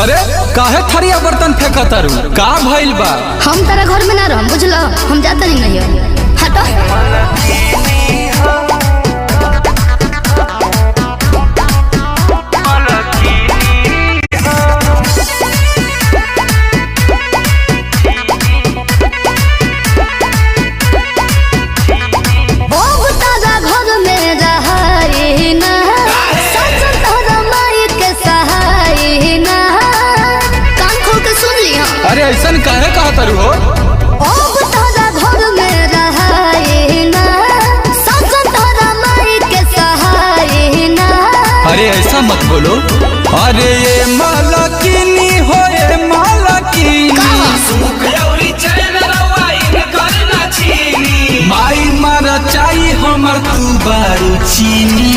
अरे काहे थरिया बर्तन फेंका तारू? का भइल बा? हम तारा घर में ना रह बुझल, हम जाता नहीं हटो। अरे ऐसन काहे कहा तारू हो? अरे ऐसा मत बोलो। अरे ये मालकिनी हो ये मालकिनी, माई मारा चाही हमर तू बारू चीनी।